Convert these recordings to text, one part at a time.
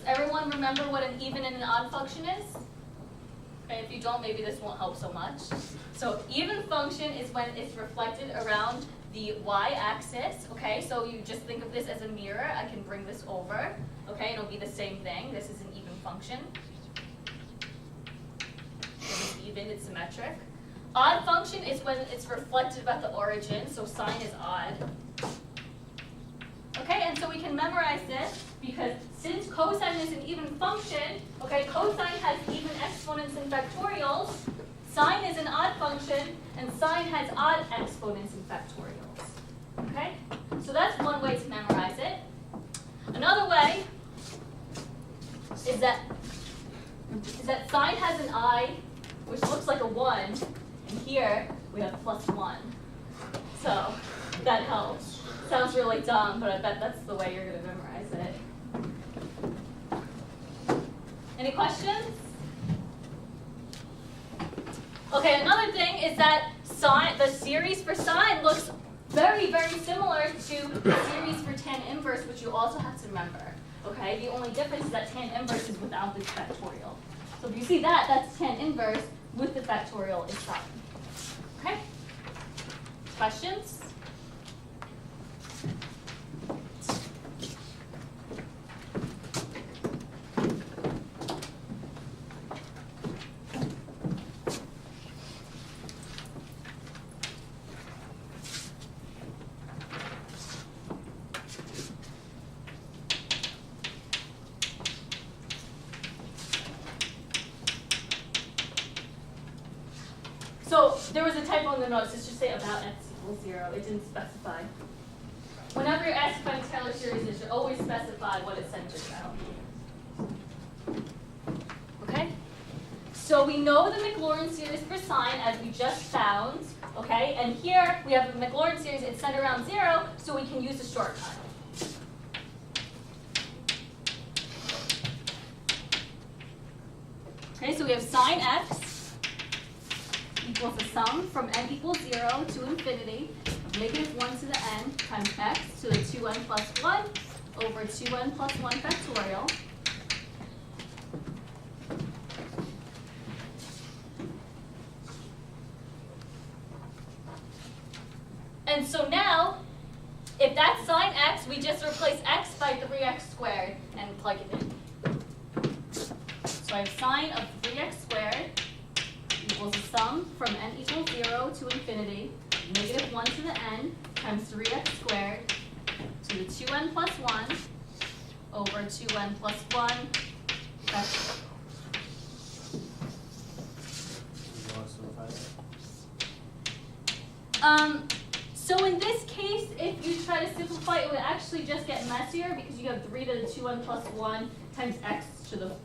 everyone remember what an even and an odd function is? Okay, if you don't, maybe this won't help so much. So even function is when it's reflected around the y-axis, okay? So you just think of this as a mirror. I can bring this over, okay? It'll be the same thing. This is an even function. It's even, it's symmetric. Odd function is when it's reflected about the origin, so sine is odd. Okay, and so we can memorize this because since cosine is an even function, okay, cosine has even exponents and factorials, sine is an odd function, and sine has odd exponents and factorials. Okay, so that's one way to memorize it. Another way is that sine has an I, which looks like a 1, and here we have plus 1. So that helps. Sounds really dumb, but I bet that's the way you're going to memorize it. Any questions? Okay, another thing is that sine, the series for sine looks very, very similar to the series for tan inverse, which you also have to remember. Okay, the only difference is that tan inverse is without this factorial. So if you see that, that's tan inverse with the factorial is sine. Okay? Questions? So there was a typo in the notes. It should say about x equals 0. It didn't specify. Whenever you're asked by Taylor series, it should always specify what it's centered about. Okay? So we know the Maclaurin series for sine, as we just found. Okay? And here we have the Maclaurin series. It's centered around 0, so we can use a shortcut. Okay, so we have sine x equals the sum from n equals 0 to infinity, negative 1 to the n times x to the 2n plus 1 over 2n plus 1 factorial. And so now, if that's sine x, we just replace x by 3x squared and plug it in. So I have sine of 3x squared equals the sum from n equals 0 to infinity, negative 1 to the n times 3x squared to the 2n plus 1 over 2n plus 1 factorial. So in this case, if you try to simplify, it would actually just get messier because you have 3 to the 2n plus 1 times x to the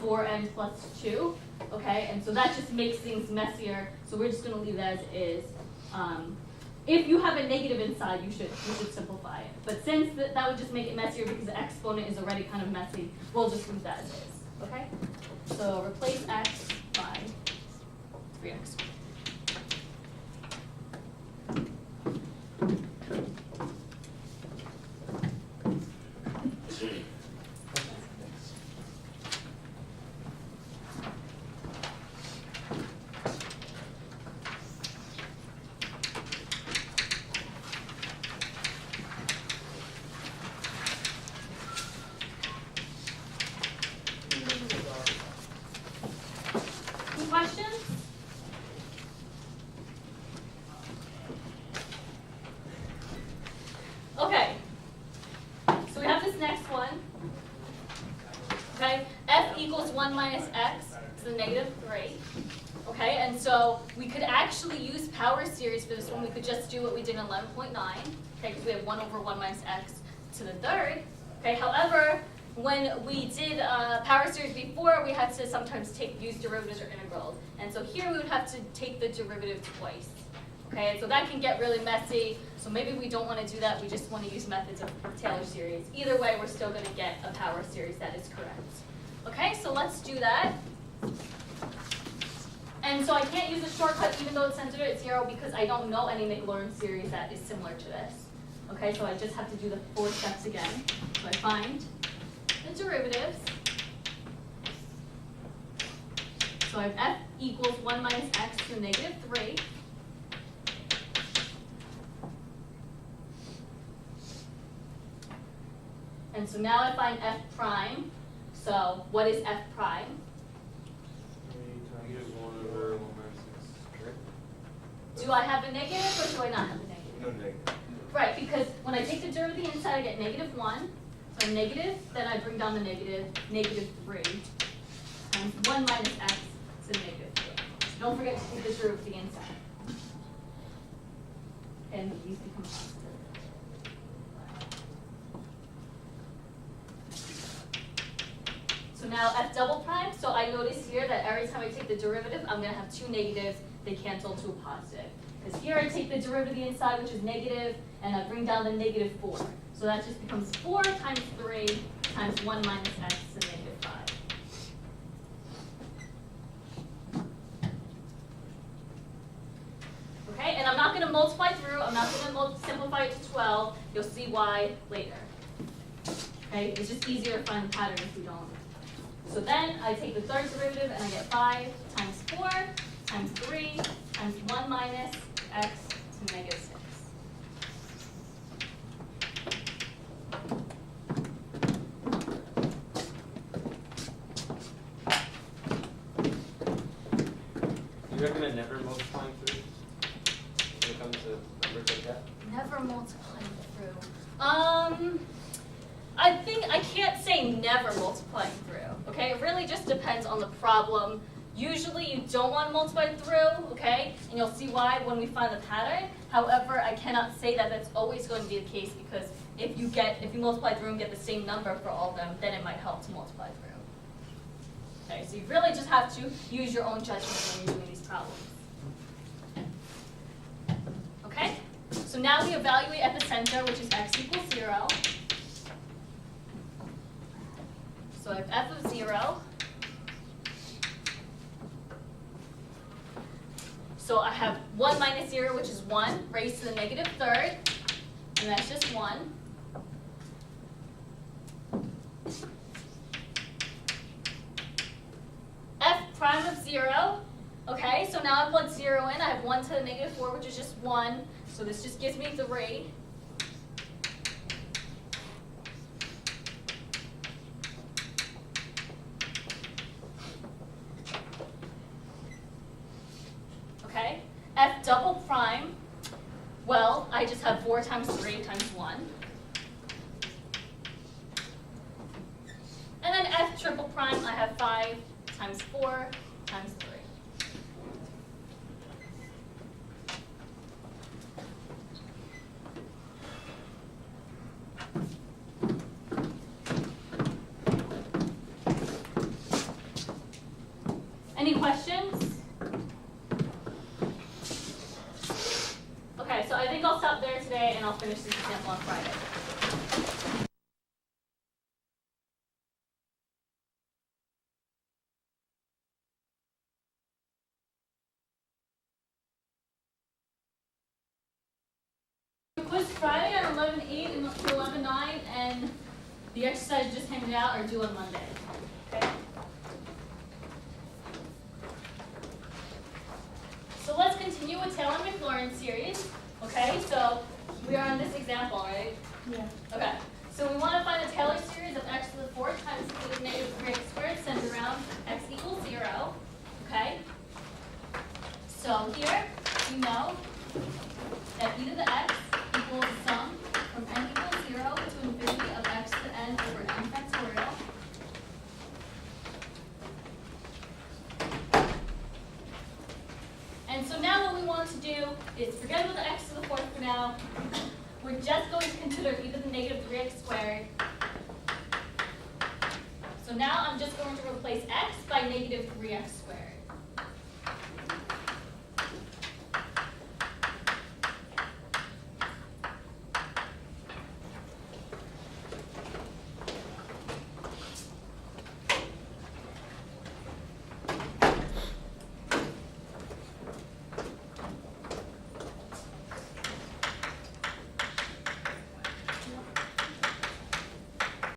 4n plus 2. Okay, and so that just makes things messier. So we're just going to leave that as is. If you have a negative inside, you should simplify it. But since that would just make it messier because the exponent is already kind of messy, we'll just leave that as is. Okay, so replace x by 3x. Questions? Okay, so we have this next one. Okay, f equals 1 minus x to the negative 3. Okay, and so we could actually use power series for this one. We could just do what we did in 11.9. Okay, because we have 1 over 1 minus x to the 3rd. Okay, however, when we did power series before, we had to sometimes use derivatives or integrals. And so here we would have to take the derivative twice. Okay, and so that can get really messy. So maybe we don't want to do that. We just want to use methods of Taylor series. Either way, we're still going to get a power series that is correct. Okay, so let's do that. And so I can't use a shortcut even though it's centered at 0 because I don't know any Maclaurin series that is similar to this. Okay, so I just have to do the 4 steps again. So I find the the derivatives. So I have f equals 1 minus x to the negative 3. And so now I find f prime. So what is f prime? 3 times 1 over 1 minus 6, right? Do I have a negative or do I not have a negative? No negative. Right, because when I take the derivative of the inside, I get negative 1. So I'm negative, then I bring down the negative, negative 3 times 1 minus x to negative 3. So don't forget to take the derivative of the inside. And these become positive. So now f double prime, so I notice here that every time I take the derivative, I'm going to have two negatives. They cancel to a positive. Because here I take the derivative of the inside, which is negative, and I bring down the negative 4. So that just becomes 4 times 3 times 1 minus x to negative 5. Okay, and I'm not going to multiply through. I'm not going to simplify it to 12. You'll see why later. Okay, it's just easier to find the pattern if we don't. So then I take the third derivative and I get 5 times 4 times 3 times 1 minus x to negative 6. Do you recommend never multiplying through when it comes to numbers like that? Never multiplying through. I think I can't say never multiplying through. Okay, it really just depends on the problem. Usually you don't want to multiply through, okay? And you'll see why when we find the pattern. However, I cannot say that that's always going to be the case because if you multiply through and get the same number for all of them, then it might help to multiply through. Okay, so you really just have to use your own judgment when you're doing these problems. Okay? So now we evaluate at the center, which is x equals 0. So I have f of 0. So I have 1 minus 0, which is 1, raised to the negative third, and that's just 1. F prime of 0, okay, so now I plug 0 in. I have 1 to the negative 4, which is just 1, so this just gives me 3. Okay, f double prime, well, I just have 4 times 3 times 1. And then f triple prime, I have 5 times 4 times 3. Any questions? Okay, so I think I'll stop there today and I'll finish this example on Friday. Quiz Friday on 11/8 and 11/9, and the exercise just handed out are due on Monday. Okay. So let's continue with Taylor and Maclaurin series. Okay, so we are on this example, right? Yeah. Okay. So we want to find the Taylor series of x to the 4th times the negative 3x squared centered around x equals 0. Okay. So here we know that e to the x equals the sum from n equals 0 to infinity of x to the n over n factorial. And so now what we want to do is forget about the x to the 4th for now. We're just going to consider e to the negative 3x squared. So now I'm just going to replace x by negative 3x squared.